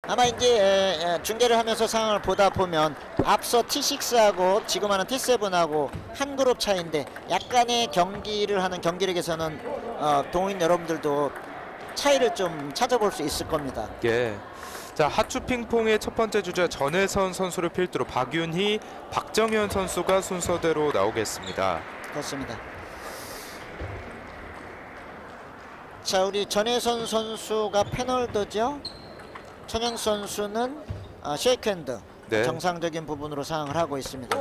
아마 이제 중계를 하면서 상황을 보다 보면 앞서 T6하고 지금 하는 T7하고 한 그룹 차이인데 약간의 경기를 하는 경기력에서는 동호인 여러분들도 차이를 좀 찾아볼 수 있을 겁니다. 예. 자, 핫주 핑퐁의 첫 번째 주자 전혜선 선수를 필두로 박윤희, 박정현 선수가 순서대로 나오겠습니다. 그렇습니다. 자, 우리 전혜선 선수가 페널더죠. 천영 선수는 쉐이크핸드, 네. 정상적인 부분으로 사용을 하고 있습니다.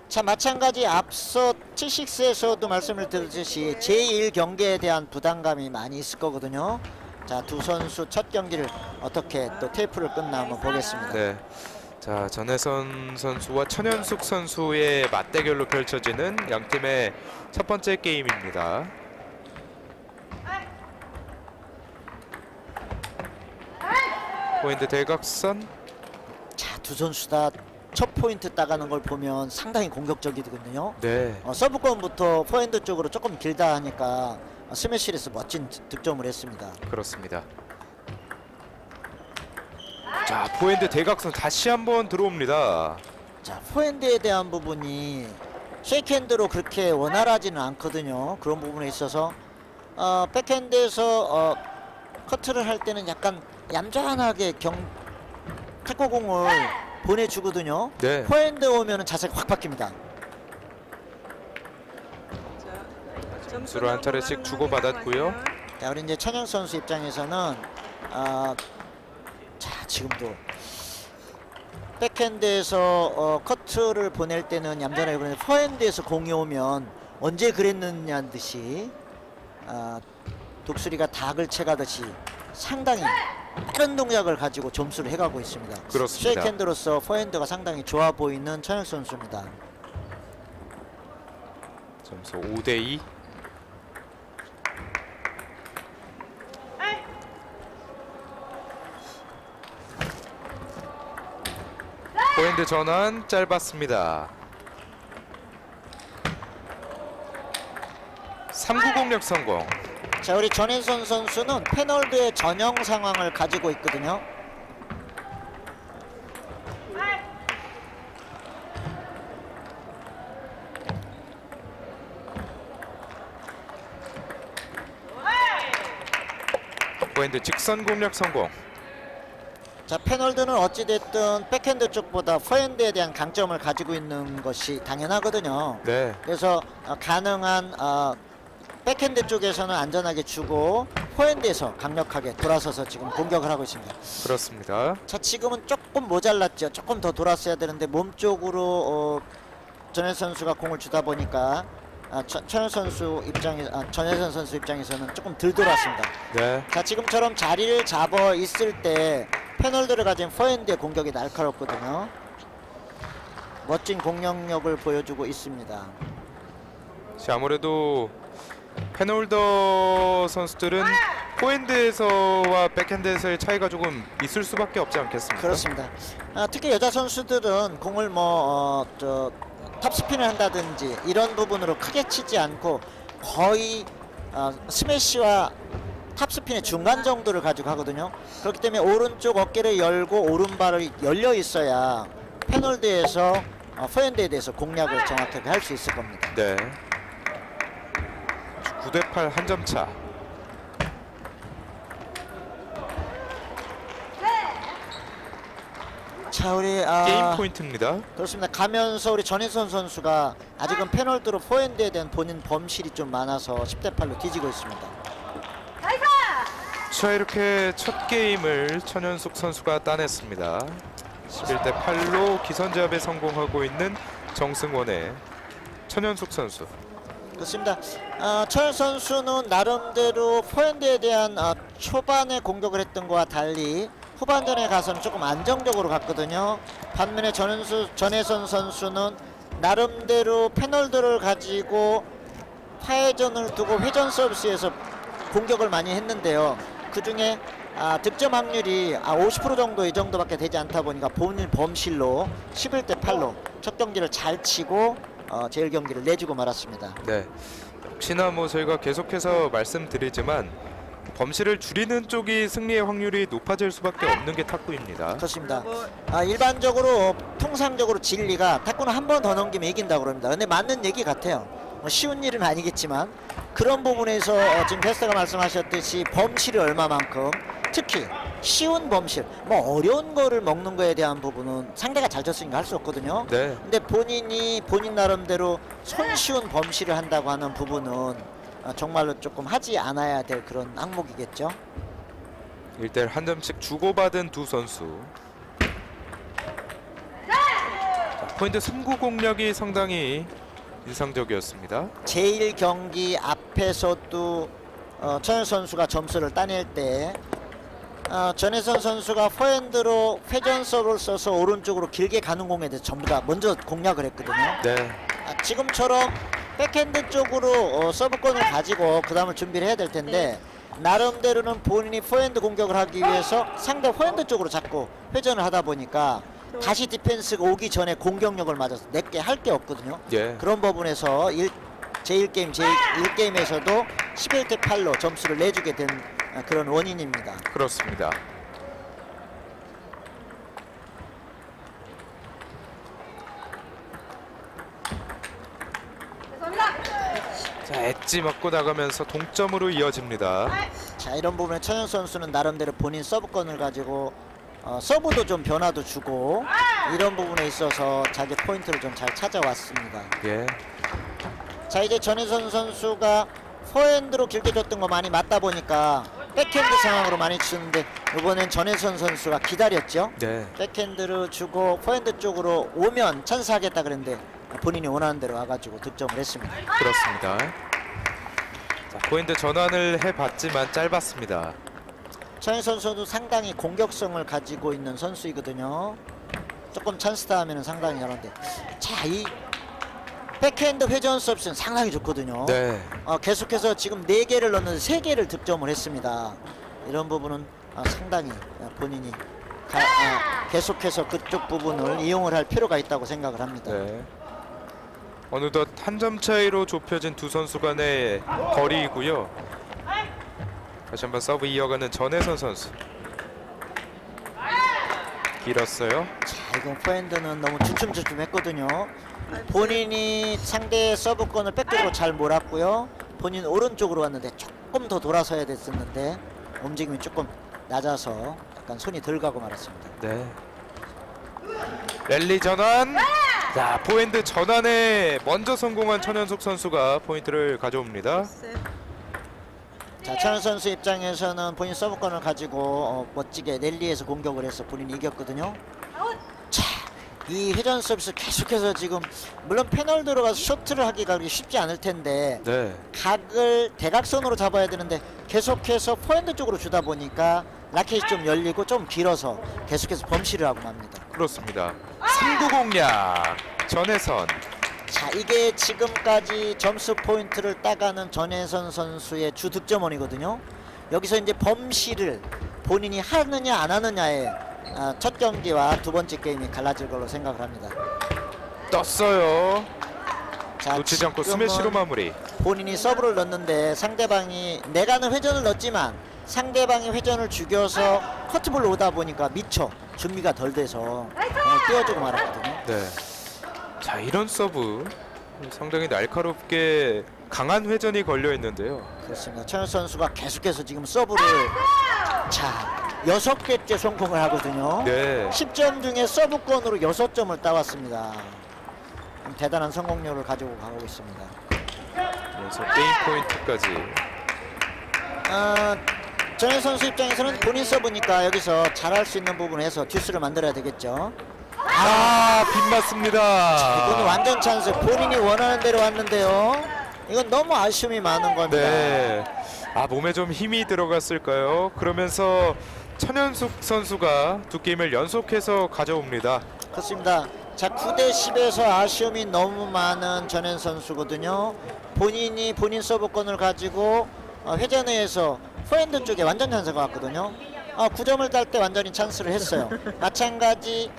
자, 마찬가지 앞서 T6에서도 말씀을 드렸듯이 제1경기에 대한 부담감이 많이 있을 거거든요. 자, 두 선수 첫 경기를 어떻게 또 테이프를 끝나 한번 보겠습니다. 네. 자, 전혜선 선수와 천현숙 선수의 맞대결로 펼쳐지는 양 팀의 첫 번째 게임입니다. 포인트 대각선. 자, 두 선수 다 첫 포인트 따가는 걸 보면 상당히 공격적이거든요. 네. 서브권부터 포핸드 쪽으로 조금 길다 하니까 스매시에서 멋진 득점을 했습니다. 그렇습니다. 자, 포핸드 대각선 다시 한번 들어옵니다. 자, 포핸드에 대한 부분이 쉐이크핸드로 그렇게 원활하지는 않거든요. 그런 부분에 있어서 백핸드에서 커트를 할 때는 약간 얌전하게 태코공을 보내주거든요. 네. 포핸드 오면은 자세가 확 바뀝니다. 점수를 한 차례씩 주고받았고요. 자, 우리 이제 천영 선수 입장에서는 자, 지금도 백핸드에서 커트를 보낼 때는 얌전하게 보내는데 포핸드에서 공이 오면 언제 그랬느냐는 듯이 독수리가 닭을 채가듯이 상당히 빠른 동작을 가지고 점수를 해가고 있습니다. 그렇습니다. 쉐이크핸드로서 포핸드가 상당히 좋아 보이는 천영 선수입니다. 점수 5대2. 포핸드 전환 짧았습니다. 3구 공략 성공. 자, 우리 전혜선 선수는 페널드의 전형 상황을 가지고 있거든요. 포핸드 직선 공략 성공. 자, 페널드는 어찌됐든 백핸드 쪽보다 포핸드에 대한 강점을 가지고 있는 것이 당연하거든요. 네. 그래서 가능한 백핸드 쪽에서는 안전하게 주고 포핸드에서 강력하게 돌아서서 지금 공격을 하고 있습니다. 그렇습니다. 자, 지금은 조금 모자랐죠. 조금 더 돌았어야 되는데 몸쪽으로 전혜선 선수가 공을 주다 보니까 전혜선 선수 입장에서는 조금 덜 돌았습니다. 네. 자, 지금처럼 자리를 잡아 있을 때 페널드를 가진 포핸드의 공격이 날카롭거든요. 멋진 공격력을 보여주고 있습니다. 자, 아무래도 페놀더 선수들은 포핸드에서와 백핸드에서의 차이가 조금 있을 수밖에 없지 않겠습니까? 그렇습니다. 특히 여자 선수들은 공을 탑스핀을 한다든지 이런 부분으로 크게 치지 않고 거의 스매시와 탑스핀의 중간 정도를 가지고 하거든요. 그렇기 때문에 오른쪽 어깨를 열고 오른발이 열려 있어야 페널드에서 포핸드에 대해서 공략을 정확하게 할 수 있을 겁니다. 네. 9대8 한 점 차. 자, 우리 게임 포인트입니다. 그렇습니다. 가면서 우리 전혜선 선수가 아직은 페널드로 포핸드에 대한 본인 범실이 좀 많아서 10대8로 뒤지고 있습니다. 자, 이렇게 첫 게임을 천현숙 선수가 따냈습니다. 11대8로 기선제압에 성공하고 있는 정승원의 천현숙 선수. 그렇습니다. 천현 선수는 나름대로 포핸드에 대한 초반에 공격을 했던 것과 달리 후반전에 가서는 조금 안정적으로 갔거든요. 반면에 전혜선 선수는 나름대로 페널드를 가지고 파회전을 두고 회전 서비스에서 공격을 많이 했는데요. 그 중에 득점 확률이 50% 정도 이 정도밖에 되지 않다 보니까 본인 범실로 11대8로 첫 경기를 잘 치고 제일 경기를 내주고 말았습니다. 네. 혹시나 저희가 계속해서 말씀드리지만 범실을 줄이는 쪽이 승리의 확률이 높아질 수밖에 없는 게 탁구입니다. 그렇습니다. 일반적으로 통상적으로 진리가 탁구는 한 번 더 넘기면 이긴다고 그럽니다. 근데 맞는 얘기 같아요. 뭐 쉬운 일은 아니겠지만 그런 부분에서 지금 베스트가 말씀하셨듯이 범실이 얼마만큼, 특히 쉬운 범실, 뭐 어려운 거를 먹는 거에 대한 부분은 상대가 잘 졌으니까 할 수 없거든요. 네. 근데 본인 나름대로 손쉬운 범실을 한다고 하는 부분은 정말로 조금 하지 않아야 될 그런 항목이겠죠. 1대1 한 점씩 주고받은 두 선수. 자, 포인트 3구 공략이 상당히 인상적이었습니다. 제1경기 앞에서도 천현 선수가 점수를 따낼 때 전혜선 선수가 포핸드로 회전 서브를 써서 오른쪽으로 길게 가는 공에 대해서 전부 다 먼저 공략을 했거든요. 네. 지금처럼 백핸드 쪽으로 서브권을 가지고 그 다음을 준비를 해야 될 텐데 나름대로는 본인이 포핸드 공격을 하기 위해서 상대 포핸드 쪽으로 자꾸 회전을 하다 보니까 다시 디펜스가 오기 전에 공격력을 맞아서 내게 할 게 없거든요. 예. 그런 부분에서 제1게임, 제1게임에서도 11대 8로 점수를 내주게 된 그런 원인입니다. 그렇습니다. 자, 엣지 맞고 나가면서 동점으로 이어집니다. 자, 이런 부분에 천현 선수는 나름대로 본인 서브권을 가지고 서브도 좀 변화도 주고 이런 부분에 있어서 자기 포인트를 좀 잘 찾아왔습니다. 예. 자, 이제 전혜선 선수가 포핸드로 길게 줬던 거 많이 맞다 보니까 백핸드 상황으로 많이 주는데 이번엔 전혜선 선수가 기다렸죠. 네. 백핸드를 주고 포핸드 쪽으로 오면 찬스하겠다 그랬는데 본인이 원하는 대로 와가지고 득점을 했습니다. 그렇습니다. 자, 포인트 전환을 해봤지만 짧았습니다. 천현 선수도 상당히 공격성을 가지고 있는 선수이거든요. 조금 찬스다 하면 상당히 잘하는데, 자, 이 백핸드 회전 서비스는 상당히 좋거든요. 네. 계속해서 지금 4개를 넣는데 3개를 득점을 했습니다. 이런 부분은 상당히 본인이 계속해서 그쪽 부분을 이용을 할 필요가 있다고 생각을 합니다. 네. 어느덧 한 점 차이로 좁혀진 두 선수 간의 거리이고요. 다시 한번 서브 이어가는 전혜선 선수. 길었어요. 자, 이건 포핸드는 너무 주춤주춤했거든요. 본인이 상대의 서브권을 백쪽으로 잘 몰았고요. 본인 오른쪽으로 왔는데 조금 더 돌아서야 됐었는데 움직임이 조금 낮아서 약간 손이 덜 가고 말았습니다. 네. 랠리 전환. 자, 포핸드 전환에 먼저 성공한 천현석 선수가 포인트를 가져옵니다. 자, 천현 선수 입장에서는 본인 서브권을 가지고 멋지게 랠리에서 공격을 해서 본인이 이겼거든요. 자, 이 회전 서비스 계속해서 지금 물론 패널 들어가서 쇼트를 하기가 그렇게 쉽지 않을 텐데 네. 각을 대각선으로 잡아야 되는데 계속해서 포핸드 쪽으로 주다 보니까 라켓이 좀 열리고 좀 길어서 계속해서 범실을 하고 맙니다. 그렇습니다. 3구 공략 전혜선. 자, 이게 지금까지 점수 포인트를 따가는 전혜선 선수의 주 득점원이거든요. 여기서 이제 범실을 본인이 하느냐 안 하느냐에 첫 경기와 두 번째 게임이 갈라질 걸로 생각을 합니다. 떴어요. 자, 놓치지 않고 지금은 스매시로 마무리. 본인이 서브를 넣는데 상대방이 내가는 회전을 넣었지만 상대방이 회전을 죽여서 커트볼로 오다 보니까 미처 준비가 덜 돼서 띄워주고 말았거든요. 네. 자, 이런 서브 상당히 날카롭게 강한 회전이 걸려 있는데요. 그렇습니다. 천현 선수가 계속해서 지금 서브를 자 6개째 성공을 하거든요. 네. 10점 중에 서브권으로 6점을 따왔습니다. 대단한 성공률을 가지고 가고 있습니다. 그래서 게임 포인트까지. 전현 선수 입장에서는 본인 서브니까 여기서 잘할 수 있는 부분에서 듀스를 만들어야 되겠죠. 빗맞습니다. 이건 완전 찬스. 본인이 원하는 대로 왔는데요. 이건 너무 아쉬움이 많은 겁니다. 네. 몸에 좀 힘이 들어갔을까요? 그러면서 천현숙 선수가 두 게임을 연속해서 가져옵니다. 그렇습니다. 자, 9대 10에서 아쉬움이 너무 많은 전현 선수거든요. 본인이 본인 서브권을 가지고 회전회에서 포핸드 쪽에 완전 찬스가 왔거든요. 9점을 딸 때 완전히 찬스를 했어요. 마찬가지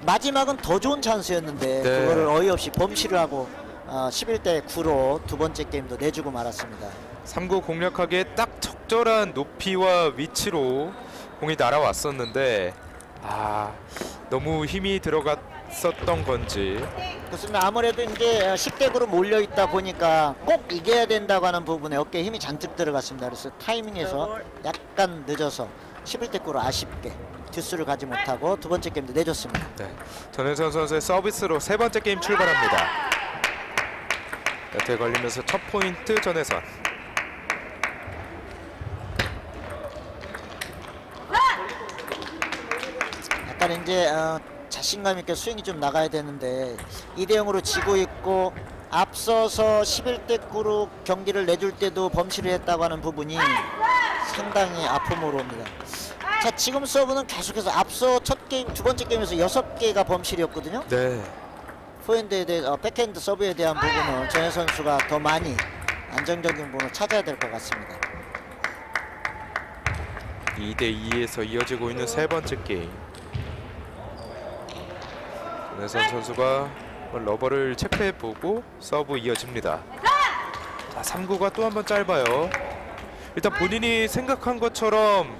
마지막은 더 좋은 찬스였는데 네. 그거를 어이없이 범실을 하고 11대 9로 두 번째 게임도 내주고 말았습니다. 3구 공략하기에 딱 적절한 높이와 위치로 공이 날아왔었는데 너무 힘이 들어갔었던 건지. 그렇습니다. 아무래도 이제 10대9로 몰려 있다 보니까 꼭 이겨야 된다고 하는 부분에 어깨에 힘이 잔뜩 들어갔습니다. 그래서 타이밍에서 약간 늦어서 11대9로 아쉽게 듀스를 가지 못하고 두 번째 게임도 내줬습니다. 네, 전혜선 선수의 서비스로 세 번째 게임 출발합니다. 네트에 걸리면서 첫 포인트 전혜선. 약간 이제 자신감 있게 스윙이 좀 나가야 되는데 2대0으로 지고 있고 앞서서 11대9로 경기를 내줄 때도 범실을 했다고 하는 부분이 상당히 아픔으로 옵니다. 자, 지금 서브는 계속해서 앞서 첫 게임, 두 번째 게임에서 6개가 범실이었거든요. 네. 포핸드에 대해 백핸드 서브에 대한 부분은 전혜 선수가 더 많이 안정적인 부분을 찾아야 될 것 같습니다. 2대2에서 이어지고 있는 세 번째 게임. 전혜선 선수가 러버를 체크해보고 서브 이어집니다. 자, 3구가 또 한 번 짧아요. 일단 본인이 생각한 것처럼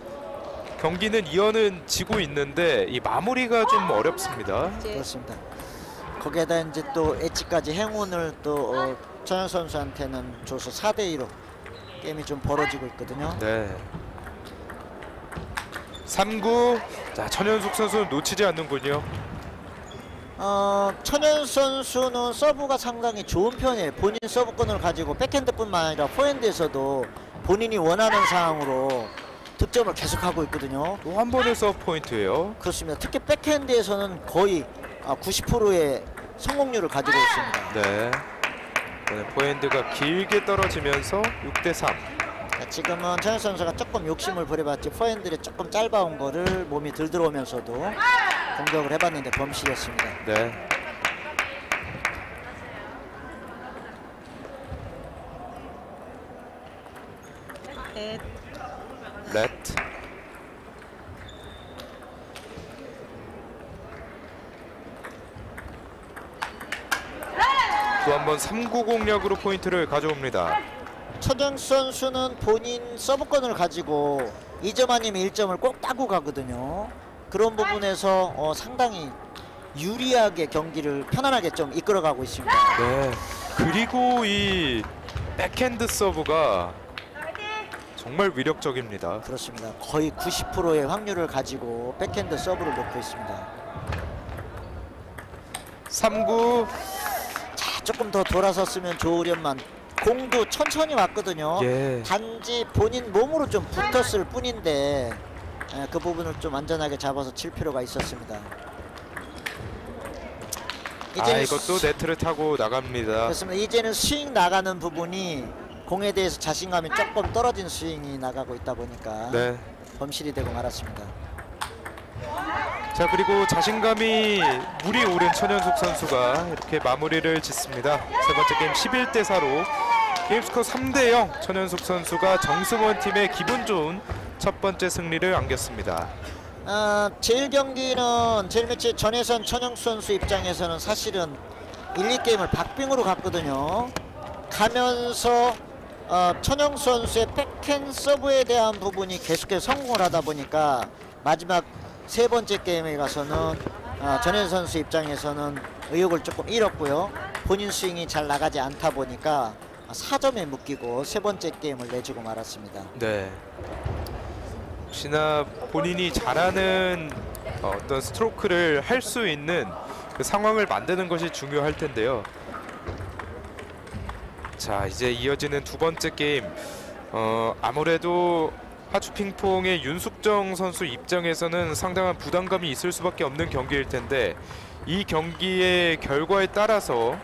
경기는 이어는 지고 있는데 이 마무리가 좀 어렵습니다. 그렇습니다. 거기에다 이제 또 엣지까지 행운을 또 전현 선수한테는 줘서 4대2로 게임이 좀 벌어지고 있거든요. 네. 3구. 자, 천현숙 선수는 놓치지 않는군요. 천현 선수는 서브가 상당히 좋은 편이에요. 본인 서브권을 가지고 백핸드뿐만 아니라 포핸드에서도 본인이 원하는 상황으로 득점을 계속하고 있거든요. 또 한 번의 서브 포인트예요. 그렇습니다. 특히 백핸드에서는 거의 90%의 성공률을 가지고 있습니다. 네. 이번에 포핸드가 길게 떨어지면서 6대3. 자, 지금은 천현 선수가 조금 욕심을 부려봤지 포핸드에 조금 짧아온 거를 몸이 들 들어오면서도 공격을 해봤는데 범실이었습니다. 네. 레트. 또 한 번 3구 공략으로 포인트를 가져옵니다. 천영 선수는 본인 서브권을 가지고 2점 아니면 1점을 꼭 따고 가거든요. 그런 부분에서 상당히 유리하게 경기를 편안하게 좀 이끌어가고 있습니다. 네. 그리고 이 백핸드 서브가 정말 위력적입니다. 그렇습니다. 거의 90%의 확률을 가지고 백핸드 서브를 놓고 있습니다. 3구. 자, 조금 더 돌아섰으면 좋으련만 공도 천천히 왔거든요. 예. 단지 본인 몸으로 좀 붙었을 뿐인데 그 부분을 좀 안전하게 잡아서 칠 필요가 있었습니다. 이제는 이것도 네트를 타고 나갑니다. 그렇습니다. 이제는 스윙 나가는 부분이 공에 대해서 자신감이 조금 떨어진 스윙이 나가고 있다 보니까 네. 범실이 되고 말았습니다. 자, 그리고 자신감이 물이 오른 천현숙 선수가 이렇게 마무리를 짓습니다. 세 번째 게임 11대4로 게임스코어 3대0. 천현숙 선수가 정승원 팀의 기분 좋은 첫 번째 승리를 안겼습니다. 제일 매치 전혜선 천영 선수 입장에서는 사실은 1, 2게임을 박빙으로 갔거든요. 가면서 천영 선수의 백핸드 서브에 대한 부분이 계속해서 성공을 하다 보니까 마지막 세 번째 게임에 가서는 전혜선 선수 입장에서는 의욕을 조금 잃었고요. 본인 스윙이 잘 나가지 않다 보니까 4점에 묶이고 세 번째 게임을 내주고 말았습니다. 네. 혹시나 본인이 잘하는 어떤 스트로크를 할 수 있는 그 상황을 만드는 것이 중요할 텐데요. 자, 이제 이어지는 두 번째 게임. 아무래도 하추핑퐁의 윤숙정 선수 입장에서는 상당한 부담감이 있을 수밖에 없는 경기일 텐데 이 경기의 결과에 따라서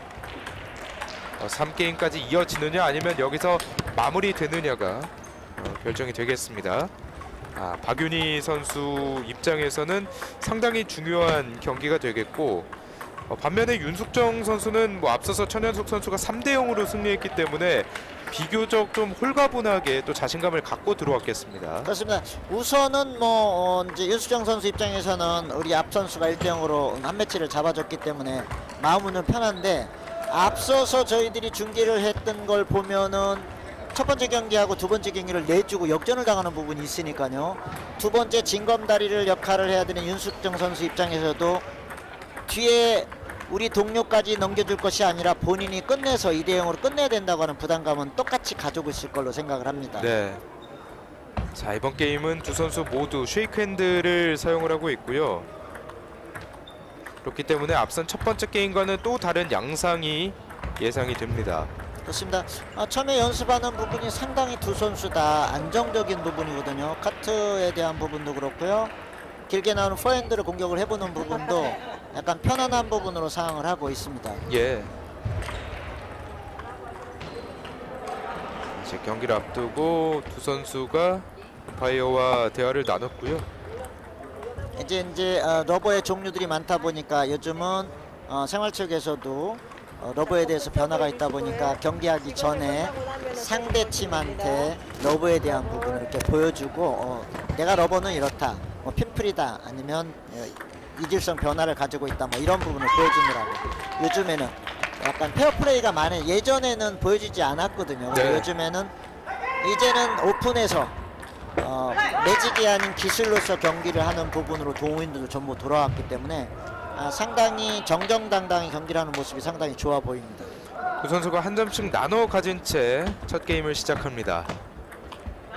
3게임까지 이어지느냐 아니면 여기서 마무리되느냐가 결정이 되겠습니다. 박윤희 선수 입장에서는 상당히 중요한 경기가 되겠고 반면에 윤숙정 선수는 앞서서 천현숙 선수가 3대0으로 승리했기 때문에 비교적 좀 홀가분하게 또 자신감을 갖고 들어왔겠습니다. 그렇습니다. 우선은 이제 윤수정 선수 입장에서는 우리 앞 선수가 1대0으로 한 매치를 잡아줬기 때문에 마음은 편한데 앞서서 저희들이 중계를 했던 걸 보면은 첫 번째 경기하고 두 번째 경기를 내주고 역전을 당하는 부분이 있으니까요. 두 번째 징검다리를 역할을 해야 되는 윤숙정 선수 입장에서도 뒤에 우리 동료까지 넘겨줄 것이 아니라 본인이 끝내서 2대0으로 끝내야 된다고 하는 부담감은 똑같이 가지고 있을 걸로 생각을 합니다. 네. 자, 이번 게임은 두 선수 모두 쉐이크핸드를 사용을 하고 있고요. 그렇기 때문에 앞선 첫 번째 게임과는 또 다른 양상이 예상이 됩니다. 그렇습니다. 처음에 연습하는 부분이 상당히 두 선수 다 안정적인 부분이거든요. 카트에 대한 부분도 그렇고요. 길게 나오는 포핸드를 공격을 해보는 부분도 약간 편안한 부분으로 사용을 하고 있습니다. 예. 이제 경기를 앞두고 두 선수가 바이어와 대화를 나눴고요. 이제 러버의 종류들이 많다 보니까 요즘은 생활체육에서도 러버에 대해서 변화가 있다 보니까 경기하기 전에 상대 팀한테 러버에 대한 부분을 이렇게 보여주고 내가 러버는 이렇다, 뭐 핀플이다, 아니면 이질성 변화를 가지고 있다, 뭐 이런 부분을 보여주느라고 요즘에는 약간 페어플레이가 많은, 예전에는 보여주지 않았거든요. 네. 요즘에는 이제는 오픈해서 매직이 아닌 기술로서 경기를 하는 부분으로 동호인들도 전부 돌아왔기 때문에 상당히 정정당당히 경기를 하는 모습이 상당히 좋아 보입니다. 두 선수가 한 점씩 나눠 가진 채 첫 게임을 시작합니다.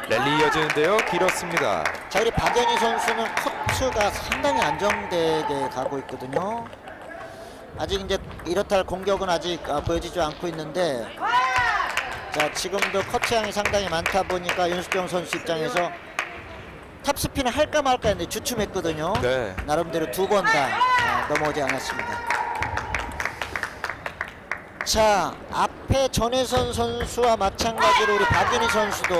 랠리 이어지는데요. 길었습니다. 자, 우리 박연희 선수는 커트가 상당히 안정되게 가고 있거든요. 아직 이제 이렇다 할 공격은 아직 보여지지 않고 있는데, 자, 지금도 커트 양이 상당히 많다 보니까 윤숙정 선수 입장에서 탑스피는 할까 말까 했는데 주춤했거든요. 네. 나름대로 두 번 다 넘어오지 않았습니다. 자, 앞에 전혜선 선수와 마찬가지로 우리 박윤희 선수도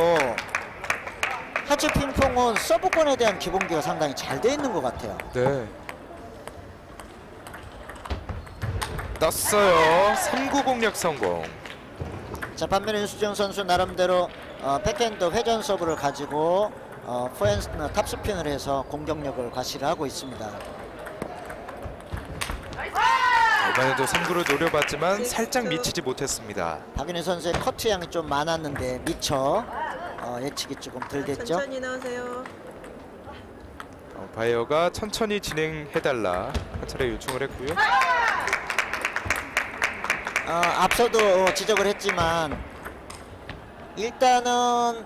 하체 핑퐁은 서브권에 대한 기본기가 상당히 잘 돼 있는 것 같아요. 네. 떴어요. 3구 공략 성공. 자, 반면에 윤수정 선수 나름대로 백핸드 회전 서브를 가지고 포핸드 탑스핀을 해서 공격력을 과시를 하고 있습니다. 이번에도 3구를 노려봤지만 살짝 미치지 못했습니다. 박윤희 선수의 커트 양이 좀 많았는데 미처 예측이 조금 덜 됐죠. 천천히 나오세요. 바이어가 천천히 진행해달라 한 차례 요청을 했고요. 앞서도 지적을 했지만 일단은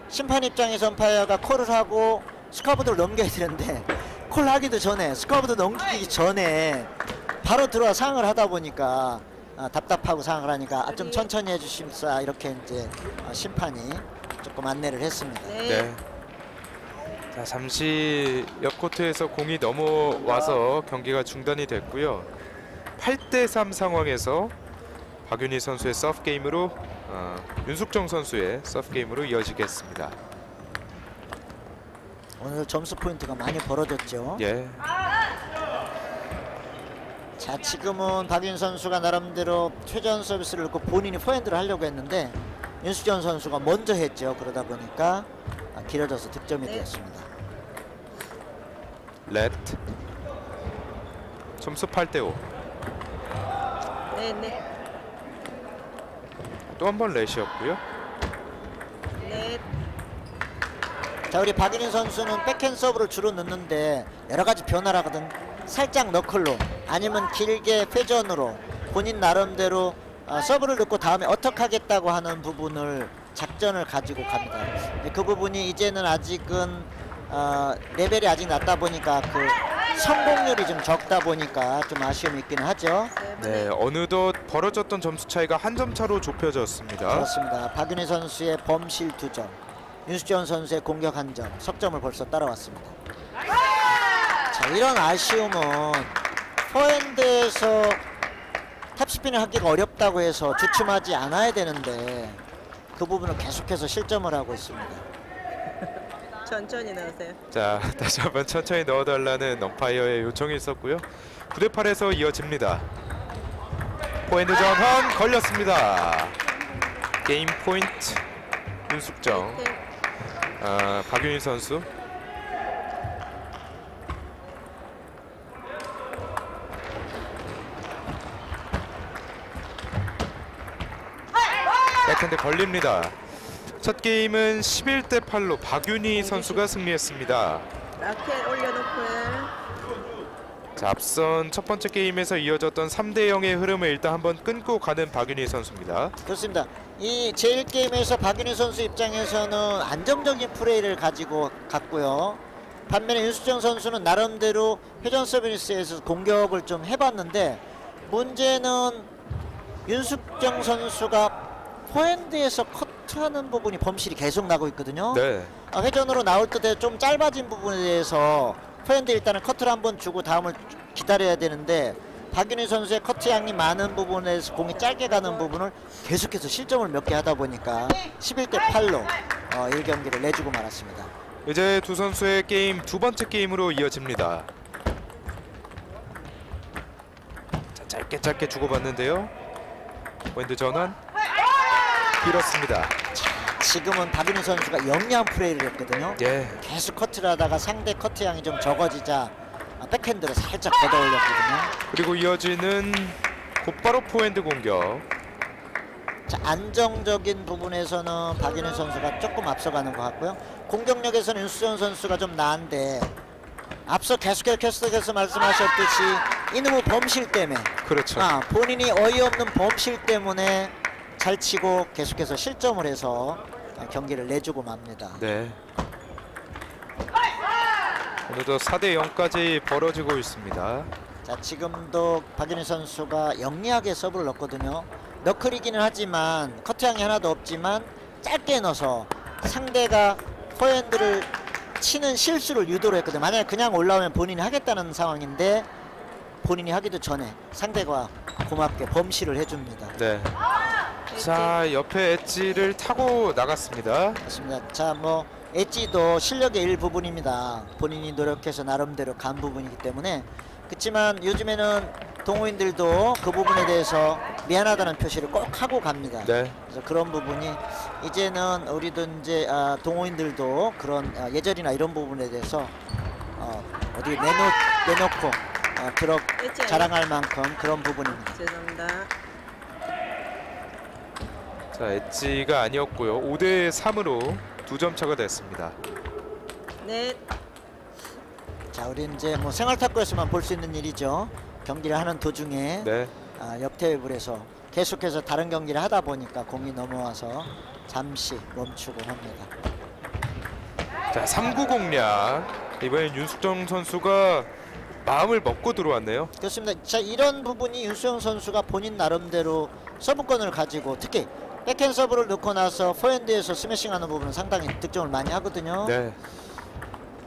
심판 입장에서 엄파이어가 콜을 하고 스코어보드를 넘겨야 되는데 콜하기도 전에, 스코어보드 넘기기 전에 바로 들어와 상을 하다 보니까 답답하고 상을 하니까 좀 천천히 해주십사, 이렇게 이제 심판이 조금 안내를 했습니다. 네. 자, 잠시 옆 코트에서 공이 넘어와서 경기가 중단이 됐고요. 8대3 상황에서 박윤희 선수의 서브 게임으로 윤숙정 선수의 서브 게임으로 이어지겠습니다. 오늘 점수 포인트가 많이 벌어졌죠. 예. 자, 지금은 박윤 선수가 나름대로 최전 서비스를 넣고 본인이 포핸드를 하려고 했는데 윤수정 선수가 먼저 했죠. 그러다 보니까 길어져서 득점이 되었습니다. 레트. 점수 8대5. 네. 또 한 번 렛이었고요. 네. 자, 우리 박윤희 선수는 백핸드 서브를 주로 넣는데 여러가지 변화를 하거든. 살짝 너클로 아니면 길게 회전으로 본인 나름대로 서브를 넣고 다음에 어떻게 하겠다고 하는 부분을 작전을 가지고 갑니다. 그 부분이 이제는 아직은 레벨이 아직 낮다 보니까 그 성공률이 좀 적다 보니까 좀 아쉬움이 있기는 하죠. 네, 어느덧 벌어졌던 점수 차이가 한 점 차로 좁혀졌습니다. 그렇습니다. 박윤희 선수의 범실 2점, 윤수정 선수의 공격 1점, 석점을 벌써 따라왔습니다. 자, 이런 아쉬움은 포핸드에서 탑스핀을 하기가 어렵다고 해서 주춤하지 않아야 되는데 그 부분을 계속해서 실점을 하고 있습니다. 천천히 나오세요. 자, 다시 한번 천천히 넣어달라는 엄파이어의 요청이 있었고요. 9대8에서 이어집니다. 포핸드 전환 걸렸습니다. 게임 포인트 윤숙정. 박윤희 선수. 백핸드 걸립니다. 첫 게임은 11대 8로 박윤희 선수가 승리했습니다. 라켓 올려놓고요. 자, 앞선 첫 번째 게임에서 이어졌던 3대 0의 흐름을 일단 한번 끊고 가는 박윤희 선수입니다. 그렇습니다. 이 제1게임에서 박윤희 선수 입장에서는 안정적인 플레이를 가지고 갔고요. 반면에 윤수정 선수는 나름대로 회전 서비스에서 공격을 좀 해봤는데, 문제는 윤수정 선수가 포핸드에서 커트하는 부분이 범실이 계속 나고 있거든요. 네. 회전으로 나올 때 좀 짧아진 부분에 대해서 포핸드 일단은 커트를 한번 주고 다음을 기다려야 되는데, 박윤희 선수의 커트 양이 많은 부분에서 공이 짧게 가는 부분을 계속해서 실점을 몇 개 하다 보니까 11대 8로 1경기를 내주고 말았습니다. 이제 두 선수의 게임 두 번째 게임으로 이어집니다. 자, 짧게 주고받는데요. 포핸드 전환 길었습니다. 지금은 박윤희 선수가 영리한 플레이를 했거든요. 예. 계속 커트를 하다가 상대 커트 양이 좀 적어지자 백핸드를 살짝 걷어 올렸거든요. 그리고 이어지는 곧바로 포핸드 공격. 자, 안정적인 부분에서는 박윤희 선수가 조금 앞서가는 것 같고요. 공격력에서는 윤수정 선수가 좀 나은데, 앞서 계속해서 말씀하셨듯이 이놈의 범실 때문에, 그렇죠. 본인이 어이없는 범실 때문에 잘 치고 계속해서 실점을 해서 경기를 내주고 맙니다. 네. 오늘도 4대 0까지 벌어지고 있습니다. 자, 지금도 박윤희 선수가 영리하게 서브를 넣었거든요. 너클이기는 하지만 커트양이 하나도 없지만 짧게 넣어서 상대가 포핸드를 치는 실수를 유도를 했거든요. 만약에 그냥 올라오면 본인이 하겠다는 상황인데, 본인이 하기도 전에 상대가 고맙게 범실을 해줍니다. 네. 자, 옆에 엣지를 타고 나갔습니다. 맞습니다. 자, 뭐 엣지도 실력의 일부분입니다. 본인이 노력해서 나름대로 간 부분이기 때문에. 그렇지만 요즘에는 동호인들도 그 부분에 대해서 미안하다는 표시를 꼭 하고 갑니다. 네. 그래서 그런 부분이 이제는 우리도 이제 동호인들도 그런 예절이나 이런 부분에 대해서 어디 내놓고 자랑할 만큼 그런 부분입니다. 죄송합니다. 자, 엣지가 아니었고요. 5대 3으로 2점 차가 됐습니다. 넷. 자, 우리 이제 뭐 생활 탁구에서만 볼 수 있는 일이죠. 경기를 하는 도중에 네. 옆 테이블에서 계속해서 다른 경기를 하다 보니까 공이 넘어와서 잠시 멈추고 합니다. 자, 3구 공략. 이번엔 윤숙정 선수가 마음을 먹고 들어왔네요. 그렇습니다. 자, 이런 부분이 윤수영 선수가 본인 나름대로 서브권을 가지고 특히 백핸드 서브를 넣고 나서 포핸드에서 스매싱하는 부분은 상당히 득점을 많이 하거든요. 네.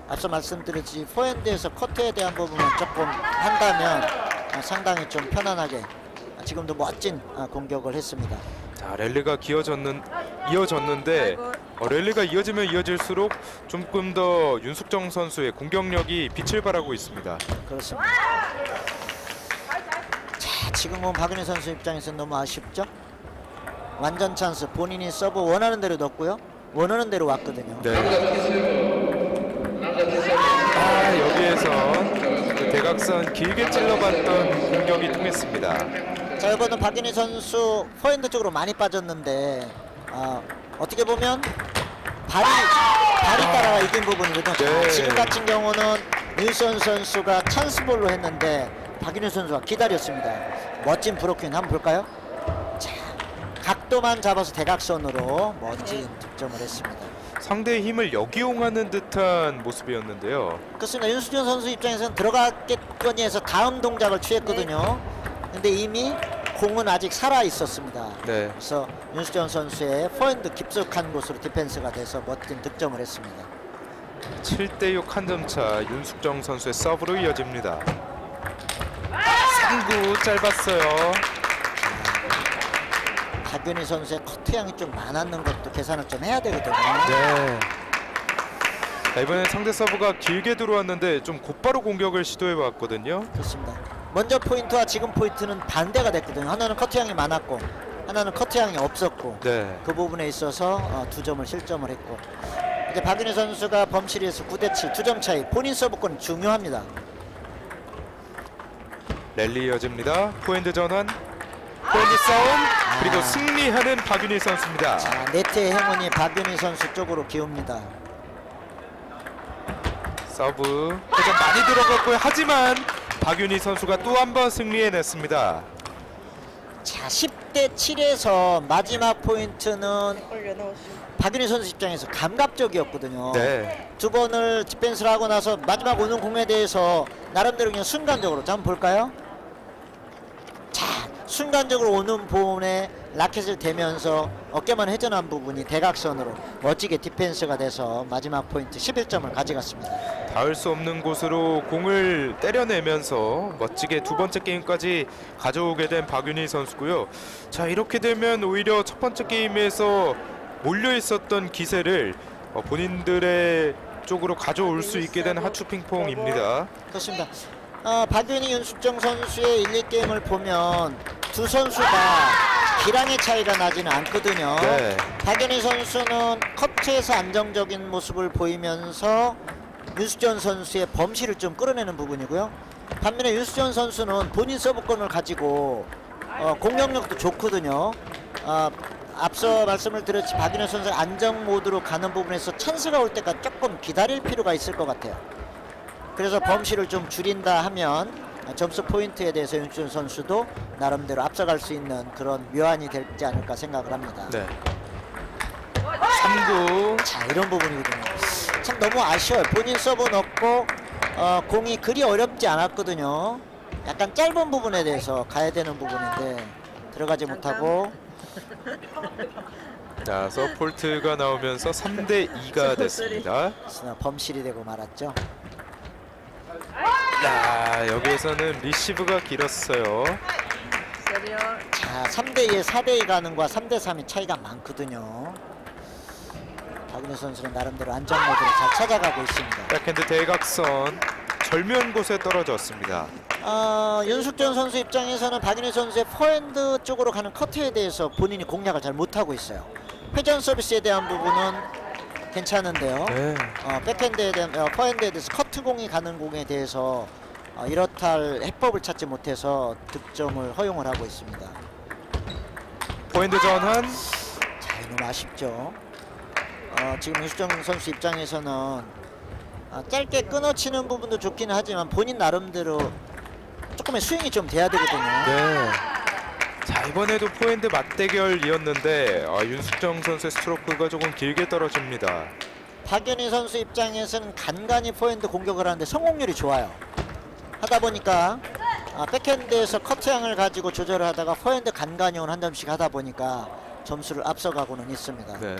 앞서 말씀드렸지 포핸드에서 커트에 대한 부분만 조금 한다면 상당히 좀 편안하게 지금도 멋진 공격을 했습니다. 자, 랠리가 이어졌는데 랠리가 이어지면 이어질수록 조금 더 윤숙정 선수의 공격력이 빛을 발하고 있습니다. 그렇습니다. 자, 지금은 박윤희 선수 입장에서 너무 아쉽죠? 완전 찬스. 본인이 서브 원하는 대로 넣었고요. 원하는 대로 왔거든요. 네. 여기에서 그 대각선 길게 찔러봤던 공격이 통했습니다. 자, 이번은 박윤희 선수 포핸드 쪽으로 많이 빠졌는데 어떻게 보면 발이 따라가 이긴 부분이거든요. 네. 지금 같은 경우는 윤수현 선수가 찬스볼로 했는데 박윤희 선수가 기다렸습니다. 멋진 브로킹 한번 볼까요? 자, 각도만 잡아서 대각선으로 멋진 득점을 했습니다. 상대의 힘을 역이용하는 듯한 모습이었는데요. 그렇습니다. 윤수현 선수 입장에서는 들어가겠거니 해서 다음 동작을 취했거든요. 근데 이미 공은 아직 살아 있었습니다. 네. 그래서 윤수현 선수의 포핸드 깊숙한 곳으로 디펜스가 돼서 멋진 득점을 했습니다. 7대 6 한 점 차 윤숙정 선수의 서브로 이어집니다. 3구 짧았어요. 박윤희 선수의 커트 양이 좀 많았는 것도 계산을 좀 해야 되거든요. 네. 자, 이번엔 상대 서브가 길게 들어왔는데 좀 곧바로 공격을 시도해봤거든요. 그렇습니다. 먼저 포인트와 지금 포인트는 반대가 됐거든요. 하나는 커트 양이 많았고 하나는 커트 양이 없었고 네. 그 부분에 있어서 2점을 실점을 했고 이제 박윤희 선수가 범실에서 9대 7 2점 차이. 본인 서브권 중요합니다. 랠리 이어집니다. 포핸드 전환. 포인트 싸움 그리고 승리하는 박윤희 선수입니다. 자, 네트의 행운이 박윤희 선수 쪽으로 기웁니다. 서브 회전 많이 들어갔고요. 하지만 박윤희 선수가 또 한 번 승리해냈습니다. 자, 10대 7에서 마지막 포인트는 올려놓으시고. 박윤희 선수 입장에서 감각적이었거든요. 네. 두 번을 디펜스를 하고 나서 마지막 오는 공에 대해서 나름대로 그냥 순간적으로, 자, 한번 볼까요? 자, 순간적으로 오는 볼에 라켓을 대면서 어깨만 회전한 부분이 대각선으로 멋지게 디펜스가 돼서 마지막 포인트 11점을 가져갔습니다. 닿을 수 없는 곳으로 공을 때려내면서 멋지게 두 번째 게임까지 가져오게 된 박윤희 선수고요. 자, 이렇게 되면 오히려 첫 번째 게임에서 몰려 있었던 기세를 본인들의 쪽으로 가져올 수 있게 된 하추핑퐁입니다. 그렇습니다. 박윤희, 윤숙정 선수의 1, 2게임을 보면 두 선수가 기량의 차이가 나지는 않거든요. 네. 박윤희 선수는 커트에서 안정적인 모습을 보이면서 윤숙정 선수의 범실을 좀 끌어내는 부분이고요. 반면에 윤숙정 선수는 본인 서브권을 가지고 공격력도 좋거든요. 앞서 말씀을 드렸지 박윤희 선수 안정 모드로 가는 부분에서 찬스가 올 때까지 조금 기다릴 필요가 있을 것 같아요. 그래서 범실을 좀 줄인다 하면 점수 포인트에 대해서 윤숙정 선수도 나름대로 앞서갈 수 있는 그런 묘안이 되지 않을까 생각을 합니다. 네. 3구. 자, 이런 부분이거든요. 참 너무 아쉬워요. 본인 서브 넣고 공이 그리 어렵지 않았거든요. 약간 짧은 부분에 대해서 가야 되는 부분인데 들어가지 못하고. 자, 서폴트가 나오면서 3대 2가 됐습니다. 범실이 되고 말았죠. 야, 여기에서는 리시브가 길었어요. 세리얼. 자, 3대2에 4대2 가는 거와 3대3이 차이가 많거든요. 박윤희 선수는 나름대로 안정 모드를 잘 찾아가고 있습니다. 백핸드 대각선 절묘한 곳에 떨어졌습니다. 윤숙정 선수 입장에서는 박윤희 선수의 포핸드 쪽으로 가는 커트에 대해서 본인이 공략을 잘 못하고 있어요. 회전 서비스에 대한 부분은 괜찮은데요. 네. 백핸드에 대한 포핸드에 대해서 커트공이 가는 공에 대해서 이렇다 할 해법을 찾지 못해서 득점을 허용을 하고 있습니다. 포핸드 전환. 자, 너무 아쉽죠. 지금 윤숙정 선수 입장에서는 짧게 끊어치는 부분도 좋긴 하지만 본인 나름대로 조금의 스윙이 좀 돼야 되거든요. 네. 자, 이번에도 포핸드 맞대결이었는데 윤숙정 선수의 스트로크가 조금 길게 떨어집니다. 박윤희 선수 입장에서는 간간히 포핸드 공격을 하는데 성공률이 좋아요. 하다 보니까 백핸드에서 커트향을 가지고 조절을 하다가 포핸드 간간형을 한 점씩 하다 보니까 점수를 앞서가고는 있습니다. 네.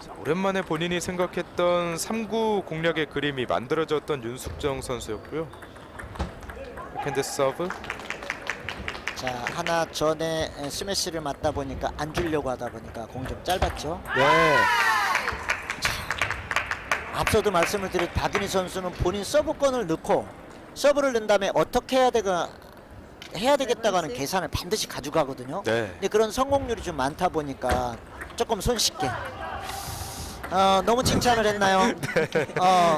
자, 오랜만에 본인이 생각했던 3구 공략의 그림이 만들어졌던 윤숙정 선수였고요. 백핸드 서브. 자, 하나 전에 스매시를 맞다 보니까 안 주려고 하다 보니까 공이 좀 짧았죠. 네. 앞서도 말씀을 드린 박윤희 선수는 본인 서브권을 넣고 서브를 넣은 다음에 어떻게 해야 되겠다고 하는 계산을 반드시 가져가거든요. 네. 근데 그런 성공률이 좀 많다 보니까 조금 손쉽게 너무 칭찬을 했나요?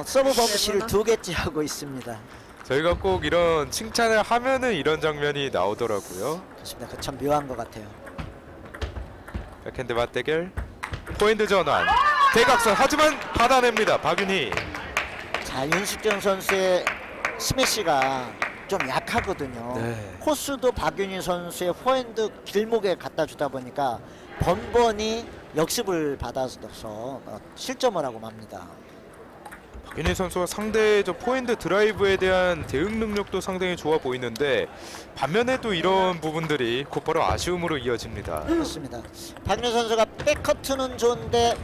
서브 범실을 2개째 하고 있습니다. 저희가 꼭 이런 칭찬을 하면은 이런 장면이 나오더라고요. 그렇습니다. 참 묘한 것 같아요. 백핸드 맞대결. 포핸드 전환. 대각선 하지만 받아냅니다. 박윤희. 자, 윤숙정 선수의 스매시가 좀 약하거든요. 네. 코스도 박윤희 선수의 포핸드 길목에 갖다 주다 보니까 번번이 역습을 받아서 실점을 하고 맙니다. 박윤희 선수가 상대의 포핸드 드라이브에 대한 대응 능력도 상당히 좋아 보이는데 반면에도 이런 부분들이 곧바로 아쉬움으로 이어집니다. 그렇습니다. 박윤희 선수가 백커트는 좋은데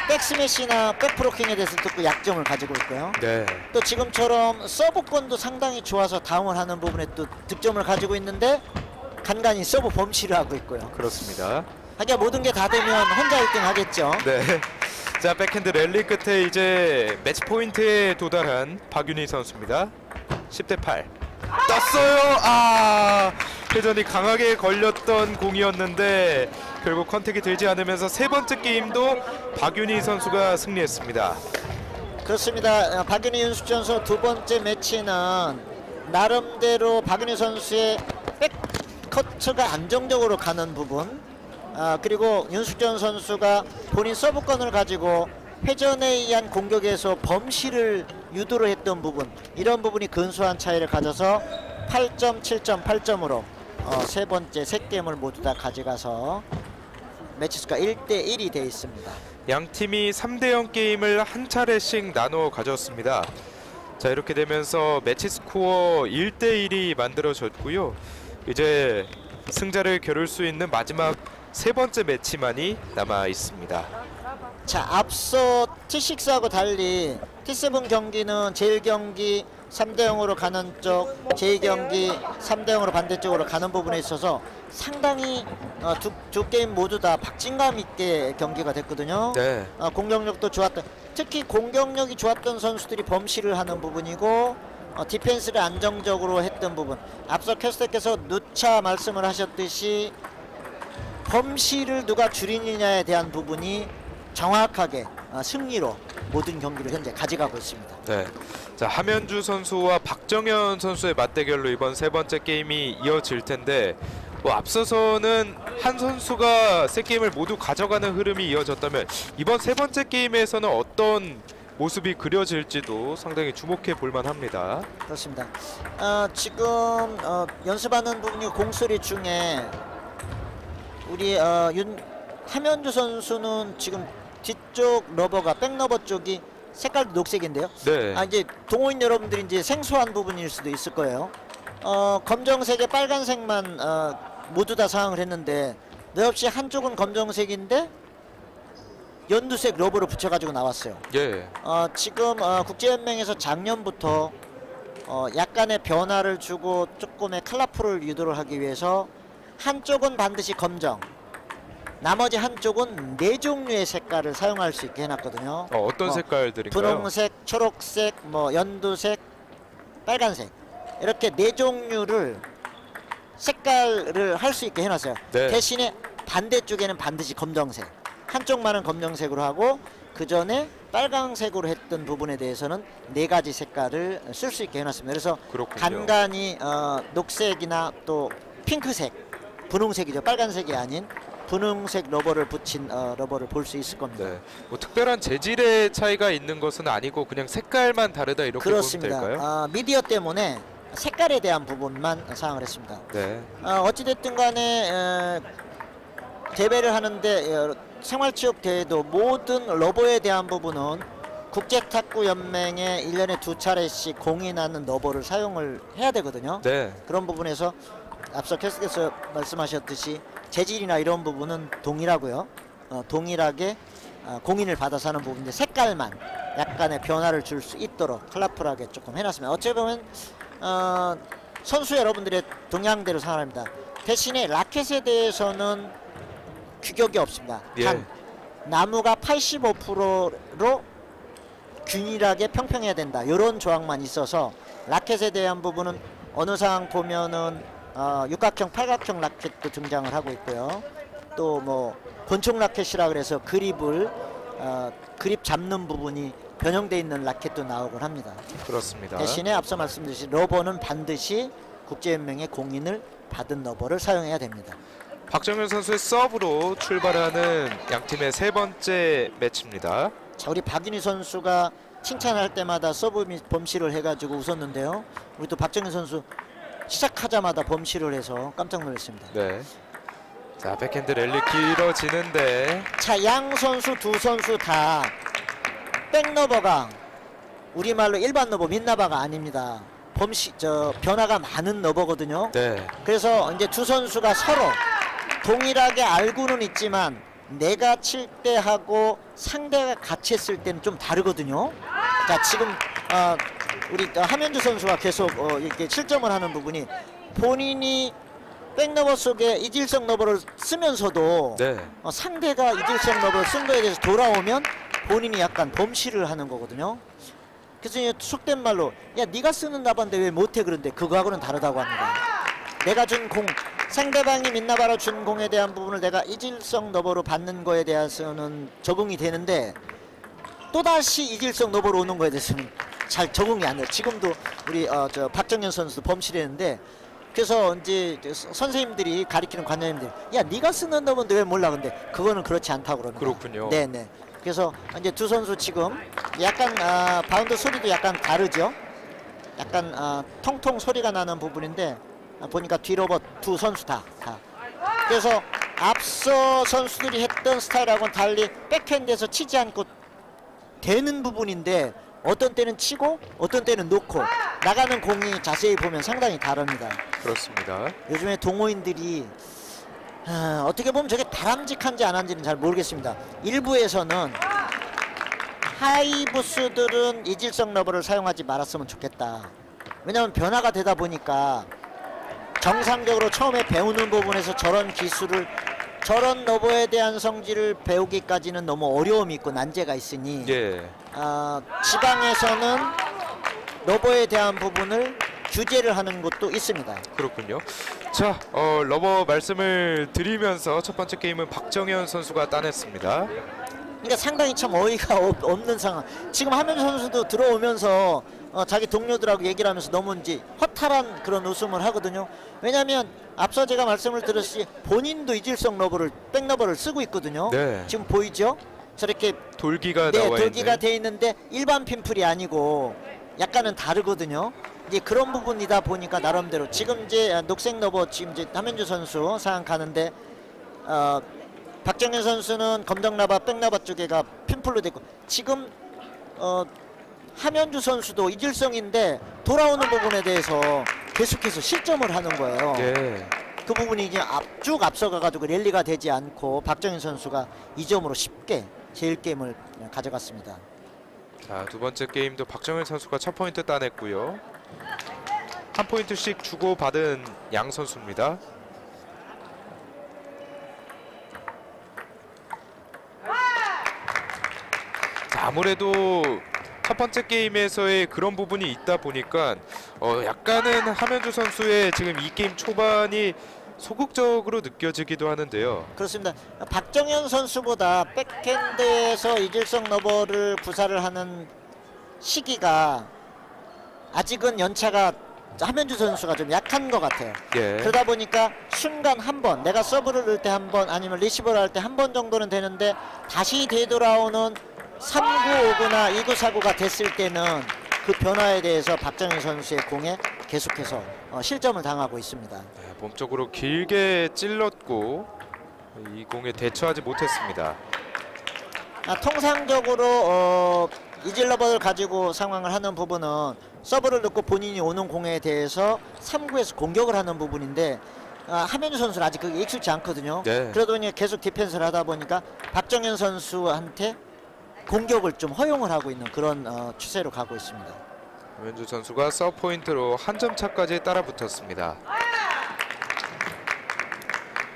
백스매시나 백프로킹에 대해서 또 약점을 가지고 있고요. 네. 또 지금처럼 서브권도 상당히 좋아서 다운을 하는 부분에 또 득점을 가지고 있는데 간간히 서브 범실을 하고 있고요. 그렇습니다. 하긴 모든 게 다 되면 혼자 1등 하겠죠. 네. 자, 백핸드 랠리 끝에 이제 매치 포인트에 도달한 박윤희 선수입니다. 10대 8. 떴어요. 회전이 강하게 걸렸던 공이었는데 결국 컨택이 되지 않으면서 세 번째 게임도 박윤희 선수가 승리했습니다. 그렇습니다. 박윤희 윤숙정 선수 두 번째 매치는 나름대로 박윤희 선수의 커트가 안정적으로 가는 부분, 그리고 윤숙전 선수가 본인 서브권을 가지고 회전에 의한 공격에서 범실을 유도를 했던 부분, 이런 부분이 근소한 차이를 가져서 8점, 7점, 8점으로 세 번째 세 게임을 모두 다 가져가서 매치수가 1대1이 되어 있습니다. 양 팀이 3대0 게임을 한 차례씩 나눠 가졌습니다. 자, 이렇게 되면서 매치 스코어 1대1이 만들어졌고요. 이제 승자를 겨룰 수 있는 마지막 세 번째 매치만이 남아 있습니다. 자, 앞서 T6하고 달리 T7 경기는 제1경기 3대0으로 가는 쪽, 제2경기 3대0으로 반대쪽으로 가는 부분에 있어서 상당히 두 게임 모두 다 박진감 있게 경기가 됐거든요. 네. 공격력도 좋았던, 특히 공격력이 좋았던 선수들이 범실을 하는 부분이고 디펜스를 안정적으로 했던 부분, 앞서 캐스터께서 누차 말씀을 하셨듯이 범실을 누가 줄이느냐에 대한 부분이 정확하게 승리로 모든 경기를 현재 가져가고 있습니다. 네. 자, 함현주 선수와 박정현 선수의 맞대결로 이번 세 번째 게임이 이어질 텐데, 앞서서는 한 선수가 세 게임을 모두 가져가는 흐름이 이어졌다면 이번 세 번째 게임에서는 어떤 모습이 그려질지도 상당히 주목해 볼 만합니다. 그렇습니다. 지금 연습하는 부분이 공소리 중에 우리 함현주 선수는 지금 뒤쪽 러버가 백러버 쪽이 색깔도 녹색인데요. 네. 이제 동호인 여러분들이 이제 생소한 부분일 수도 있을 거예요. 검정색에 빨간색만 모두 다 사용을 했는데, 느없이 한쪽은 검정색인데 연두색 러버를 붙여가지고 나왔어요. 예. 지금 국제연맹에서 작년부터 약간의 변화를 주고 조금의 컬러풀을 유도를 하기 위해서 한쪽은 반드시 검정, 나머지 한쪽은 4종류의 색깔을 사용할 수 있게 해놨거든요. 어떤 색깔들인가요? 분홍색, 초록색, 연두색, 빨간색, 이렇게 4종류를 색깔을 할 수 있게 해놨어요. 네. 대신에 반대쪽에는 반드시 검정색, 한쪽만은 검정색으로 하고 그 전에 빨강색으로 했던 부분에 대해서는 4가지 색깔을 쓸 수 있게 해놨습니다. 그래서 그렇군요. 간간히 녹색이나 또 핑크색, 분홍색이죠. 빨간색이 아닌 분홍색 러버를 붙인 러버를 볼 수 있을 겁니다. 네. 뭐 특별한 재질의 차이가 있는 것은 아니고 그냥 색깔만 다르다 이렇게 그렇습니다. 보면 될까요? 미디어 때문에 색깔에 대한 부분만 사용을 했습니다. 네. 어찌됐든 간에 대회를 하는데 생활체육 대회도 모든 러버에 대한 부분은 국제탁구연맹에 1년에 2차례씩 공인하는 러버를 사용을 해야 되거든요. 네. 그런 부분에서 앞서 캐스트께서 말씀하셨듯이 재질이나 이런 부분은 동일하고요. 동일하게 공인을 받아서 하는 부분인데 색깔만 약간의 변화를 줄 수 있도록 컬러풀하게 조금 해놨습니다. 어찌 보면 선수 여러분들의 동향대로 생각합니다. 대신에 라켓에 대해서는 규격이 없습니다. 예. 단 나무가 85%로 균일하게 평평해야 된다, 이런 조항만 있어서 라켓에 대한 부분은 어느 상황 보면은 육각형, 팔각형 라켓도 등장을 하고 있고요. 또 뭐 권총 라켓이라 그래서 그립 잡는 부분이 변형되어 있는 라켓도 나오곤 합니다. 그렇습니다. 대신에 앞서 말씀드린 러버는 반드시 국제연맹의 공인을 받은 러버를 사용해야 됩니다. 박정현 선수의 서브로 출발하는 양팀의 세 번째 매치입니다. 자, 우리 박윤희 선수가 칭찬할 때마다 서브 범실을 해가지고 웃었는데요. 우리 또 박정현 선수 시작하자마자 범실을 해서 깜짝 놀랐습니다. 네. 자, 백핸드 랠리 길어지는데, 자, 양 선수 두 선수 다 백러버가 우리말로 일반 러버 민나바가 아닙니다. 변화가 많은 러버거든요. 네. 그래서 이제 두 선수가 서로 동일하게 알고는 있지만 내가 칠 때 하고 상대가 같이 했을 때는 좀 다르거든요. 자, 지금 우리 함현주 선수가 계속 이렇게 실점을 하는 부분이, 본인이 백러버 속에 이질성 러버를 쓰면서도 네. 상대가 이질성 러버를 쓴 거에 대해서 돌아오면 본인이 약간 범실을 하는 거거든요. 그래서 이제 속된 말로, 야, 네가 쓰는 나바인데 왜 못해, 그런데 그거하고는 다르다고 합니다. 내가 준 공, 상대방이 민나바로 준 공에 대한 부분을 내가 이질성 러버로 받는 거에 대해서는 적응이 되는데, 또다시 이질성 러버로 오는 거에 대해서는 잘 적응이 안 돼요. 지금도 우리 박정현 선수도 범실했는데 그래서 이제 선생님들이 가리키는 관장님들, 야 네가 쓰는 너브인데 왜 몰라? 근데 그거는 그렇지 않다고 그럽니다. 그렇군요. 네네. 그래서 이제 두 선수 지금 약간 바운드 소리도 약간 다르죠. 약간 통통 소리가 나는 부분인데 보니까 뒤로버 두 선수 다. 그래서 앞서 선수들이 했던 스타일하고는 달리 백핸드에서 치지 않고 되는 부분인데 어떤 때는 치고 어떤 때는 놓고 나가는 공이 자세히 보면 상당히 다릅니다. 그렇습니다. 요즘에 동호인들이 어떻게 보면 저게 바람직한지 안 한지는 잘 모르겠습니다. 일부에서는 하이부스들은 이질성 러버를 사용하지 말았으면 좋겠다. 왜냐하면 변화가 되다 보니까 정상적으로 처음에 배우는 부분에서 저런 기술을, 저런 러버에 대한 성질을 배우기까지는 너무 어려움이 있고 난제가 있으니 예. 지방에서는 러버에 대한 부분을 규제를 하는 곳도 있습니다. 그렇군요. 자, 러버 말씀을 드리면서 첫 번째 게임은 박정현 선수가 따냈습니다. 그러니까 상당히 참 어이가 없는 상황. 지금 하면 선수도 들어오면서 자기 동료들하고 얘기를 하면서 너무 이제 허탈한 그런 웃음을 하거든요. 왜냐하면 앞서 제가 말씀을 드렸듯이 본인도 이질성 러버를, 백러버를 쓰고 있거든요. 네. 지금 보이죠? 저렇게 돌기가 네, 나와 돌기가 있는. 돼 있는데 일반 핀플이 아니고 약간은 다르거든요. 이제 그런 부분이다 보니까 나름대로 지금 이제 녹색 러버 지금 이제 함현주 선수 상황 가는데 박정현 선수는 검정라바, 백라바 쪽에가 핀플로 됐고 지금 함현주 선수도 이질성인데 돌아오는 부분에 대해서 계속해서 실점을 하는 거예요. 예. 그 부분이 이제 쭉 앞서가가지고 랠리가 되지 않고 박정현 선수가 2점으로 쉽게 제1게임을 가져갔습니다. 자, 두 번째 게임도 박정현 선수가 첫 포인트 따냈고요. 한 포인트씩 주고 받은 양 선수입니다. 자, 아무래도 첫 번째 게임에서의 그런 부분이 있다 보니까 약간은 함현주 선수의 지금 이 게임 초반이 소극적으로 느껴지기도 하는데요. 그렇습니다. 박정현 선수보다 백핸드에서 이질성 러버를 구사를 하는 시기가 아직은 연차가 함현주 선수가 좀 약한 것 같아요. 예. 그러다 보니까 순간 한 번, 내가 서브를 넣을 때 한 번 아니면 리시버를 할 때 한 번 정도는 되는데 다시 되돌아오는 3구, 5구나 2구, 4구가 됐을 때는 그 변화에 대해서 박정현 선수의 공에 계속해서 실점을 당하고 있습니다. 네, 몸쪽으로 길게 찔렀고 이 공에 대처하지 못했습니다. 통상적으로 이질러버를 가지고 상황을 하는 부분은 서브를 넣고 본인이 오는 공에 대해서 3구에서 공격을 하는 부분인데 함현주 선수는 아직 그게 익숙지 않거든요. 네. 그러다 보니 계속 디펜스를 하다 보니까 박정현 선수한테 공격을 좀 허용을 하고 있는 그런 추세로 가고 있습니다. 함현주 선수가 서브 포인트로 한 점 차까지 따라 붙었습니다.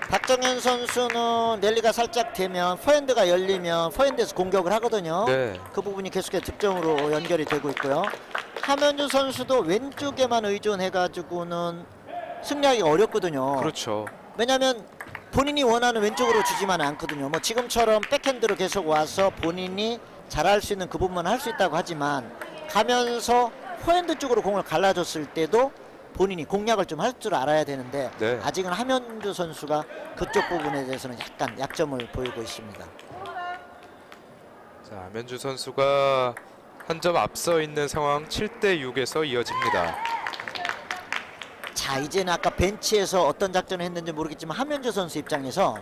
박정현 선수는 랠리가 살짝 되면 포핸드가 열리면 포핸드에서 공격을 하거든요. 네. 그 부분이 계속해서 득점으로 연결이 되고 있고요. 함현주 선수도 왼쪽에만 의존해가지고는 승리하기가 어렵거든요. 그렇죠. 왜냐하면 본인이 원하는 왼쪽으로 주지만 않거든요. 뭐 지금처럼 백핸드로 계속 와서 본인이 잘할 수 있는 그 부분만 할 수 있다고 하지만 가면서 포핸드 쪽으로 공을 갈라줬을 때도 본인이 공략을 좀 할 줄 알아야 되는데 네. 아직은 함현주 선수가 그쪽 부분에 대해서는 약간 약점을 보이고 있습니다. 자, 함현주 선수가 한 점 앞서 있는 상황 7대 6에서 이어집니다. 자, 이제는 아까 벤치에서 어떤 작전을 했는지 모르겠지만 함현주 선수 입장에서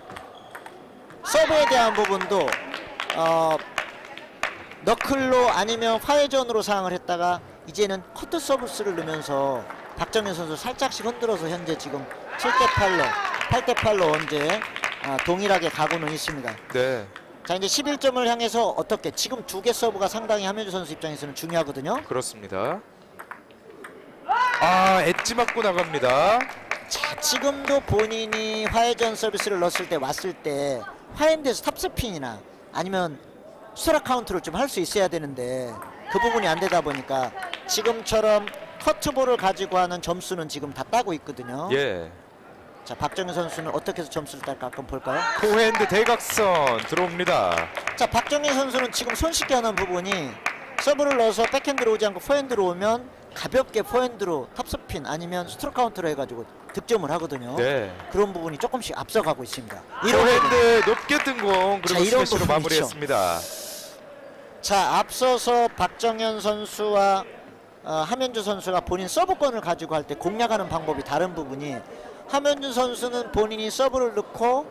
서브에 대한 부분도 너클로 아니면 화회전으로 사용을 했다가 이제는 커트 서비스를 넣으면서 박정현 선수 살짝씩 흔들어서 현재 지금 7대 8로 8대 8로 언제 동일하게 가고는 있습니다. 네. 자, 이제 11점을 향해서 어떻게 지금 두 개 서브가 상당히 함현주 선수 입장에서는 중요하거든요. 그렇습니다. 아, 엣지 맞고 나갑니다. 자, 지금도 본인이 화회전 서비스를 넣었을 때 왔을 때 화핸드에서 탑스핀이나 아니면 스트라이크 카운트를 좀 할 수 있어야 되는데 그 부분이 안 되다 보니까 지금처럼 커트볼을 가지고 하는 점수는 지금 다 따고 있거든요. 예. 자, 박정현 선수는 어떻게 해서 점수를 딸까 한번 볼까요? 포핸드 대각선 들어옵니다. 자, 박정현 선수는 지금 손쉽게 하는 부분이 서브를 넣어서 백핸드로 오지 않고 포핸드로 오면 가볍게 포핸드로 탑스핀 아니면 스트로크 카운트로 해가지고 득점을 하거든요. 네. 그런 부분이 조금씩 앞서가고 있습니다. 이런 부분. 포핸드 높게 뜬 공 자, 그리고 이런 스매시로 부분이죠. 마무리했습니다. 자, 앞서서 박정현 선수와 함현주 선수가 본인 서브권을 가지고 할 때 공략하는 방법이 다른 부분이, 함현주 선수는 본인이 서브를 넣고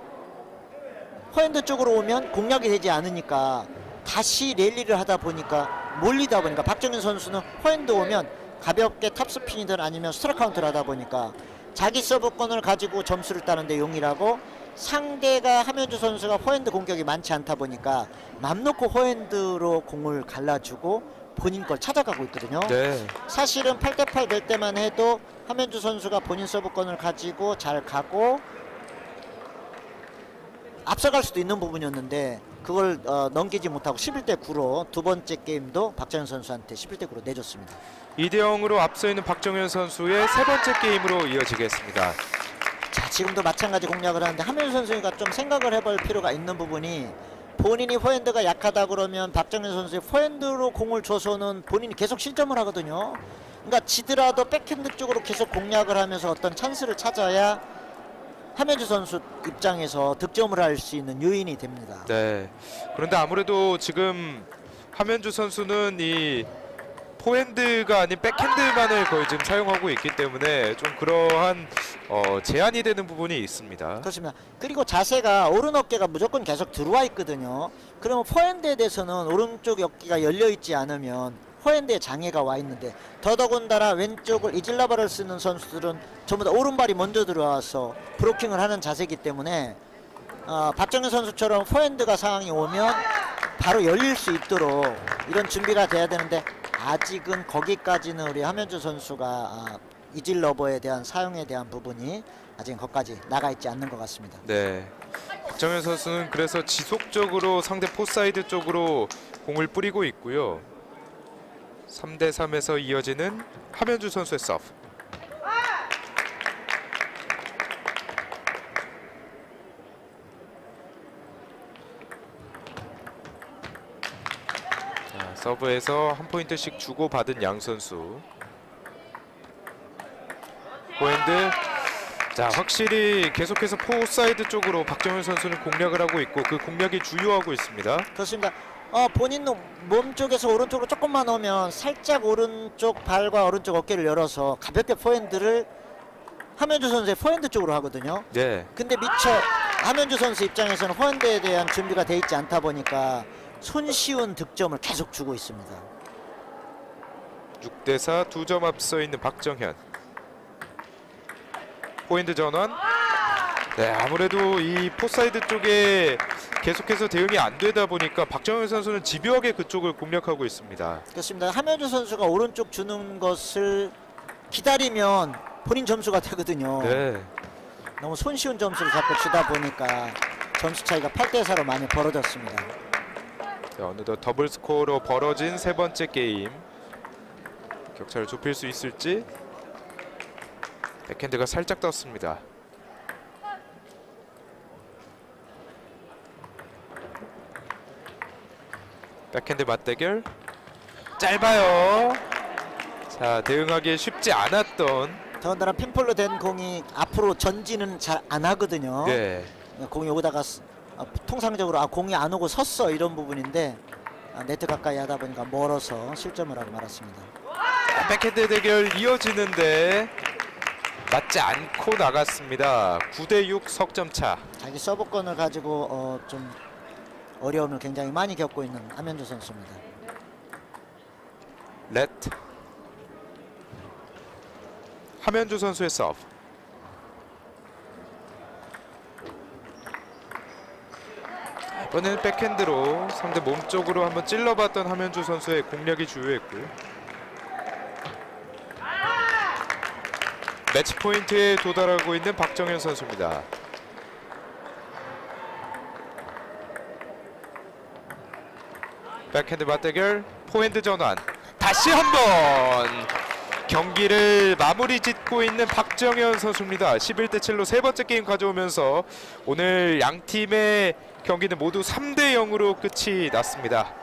포핸드 쪽으로 오면 공략이 되지 않으니까 다시 랠리를 하다 보니까 몰리다 보니까, 박정현 선수는 포핸드 오면 가볍게 탑스핀이든 아니면 스트라이크 카운트를 하다 보니까 자기 서브권을 가지고 점수를 따는데 용이라고, 상대가 함현주 선수가 포핸드 공격이 많지 않다 보니까 맘 놓고 포핸드로 공을 갈라주고 본인 걸 찾아가고 있거든요. 네. 사실은 8대8 될 때만 해도 함현주 선수가 본인 서브권을 가지고 잘 가고 앞서갈 수도 있는 부분이었는데 그걸 넘기지 못하고 11대9로 두 번째 게임도 박정현 선수한테 11대9로 내줬습니다. 2대0으로 앞서 있는 박정현 선수의 세 번째 게임으로 이어지겠습니다. 자, 지금도 마찬가지 공략을 하는데 함현주 선수가 좀 생각을 해볼 필요가 있는 부분이, 본인이 포핸드가 약하다 그러면 박정현 선수의 포핸드로 공을 줘서는 본인이 계속 실점을 하거든요. 그러니까 지더라도 백핸드 쪽으로 계속 공략을 하면서 어떤 찬스를 찾아야 함현주 선수 입장에서 득점을 할 수 있는 요인이 됩니다. 네. 그런데 아무래도 지금 함현주 선수는 이 포핸드가 아닌 백핸드만을 거의 지금 사용하고 있기 때문에 좀 그러한 제한이 되는 부분이 있습니다. 그렇습니다. 그리고 자세가 오른 어깨가 무조건 계속 들어와 있거든요. 그러면 포핸드에 대해서는 오른쪽 어깨가 열려 있지 않으면 포핸드에 장애가 와 있는데, 더더군다나 왼쪽을 이질라바를 쓰는 선수들은 전부 다 오른발이 먼저 들어와서 브로킹을 하는 자세이기 때문에 박정현 선수처럼 포핸드가 상황이 오면 바로 열릴 수 있도록 이런 준비가 돼야 되는데, 아직은 거기까지는 우리 함현주 선수가 이질러버에 대한 사용에 대한 부분이 아직은 거기까지 나가 있지 않는 것 같습니다. 네. 박정현 선수는 그래서 지속적으로 상대 포사이드 쪽으로 공을 뿌리고 있고요. 3대3에서 이어지는 함현주 선수의 서브. 자, 서브에서 한 포인트씩 주고받은 양 선수. 포핸드. 자, 확실히 계속해서 포사이드 쪽으로 박정현 선수는 공략을 하고 있고 그 공략이 주요하고 있습니다. 그렇습니다. 본인 몸 쪽에서 오른쪽으로 조금만 오면 살짝 오른쪽 발과 오른쪽 어깨를 열어서 가볍게 포핸드를 함현주 선수의 포핸드 쪽으로 하거든요. 네. 근데 미처 함현주 선수 입장에서는 포핸드에 대한 준비가 돼 있지 않다 보니까 손쉬운 득점을 계속 주고 있습니다. 6대4 2점 앞서 있는 박정현. 포핸드 전환. 네, 아무래도 이 포사이드 쪽에 계속해서 대응이 안 되다 보니까 박정현 선수는 집요하게 그쪽을 공략하고 있습니다. 그렇습니다. 함현주 선수가 오른쪽 주는 것을 기다리면 본인 점수가 되거든요. 네. 너무 손쉬운 점수를 자꾸 주다 보니까 점수 차이가 8대4로 많이 벌어졌습니다. 자, 어느덧 더블 스코어로 벌어진 세 번째 게임. 격차를 좁힐 수 있을지. 백핸드가 살짝 떴습니다. 백핸드 맞대결. 짧아요. 자, 대응하기 쉽지 않았던. 더군다나 핀폴로 된 공이 앞으로 전진은 잘 안 하거든요. 네. 공이 여기다가 통상적으로 공이 안 오고 섰어 이런 부분인데 네트 가까이 하다 보니까 멀어서 실점을 하고 말았습니다. 백핸드 대결 이어지는데 맞지 않고 나갔습니다. 9대6 석점 차. 자기 서브권을 가지고 좀 어려움을 굉장히 많이 겪고 있는 함현주 선수입니다. 레트. 함현주 선수의 서브. 이번에는 백핸드로 상대 몸쪽으로 한번 찔러봤던 함현주 선수의 공략이 주요했고요. 매치 포인트에 도달하고 있는 박정현 선수입니다. 백핸드 맞대결, 포핸드 전환. 다시 한번 경기를 마무리 짓고 있는 박정현 선수입니다. 11대7로 세 번째 게임 가져오면서 오늘 양 팀의 경기는 모두 3대0으로 끝이 났습니다.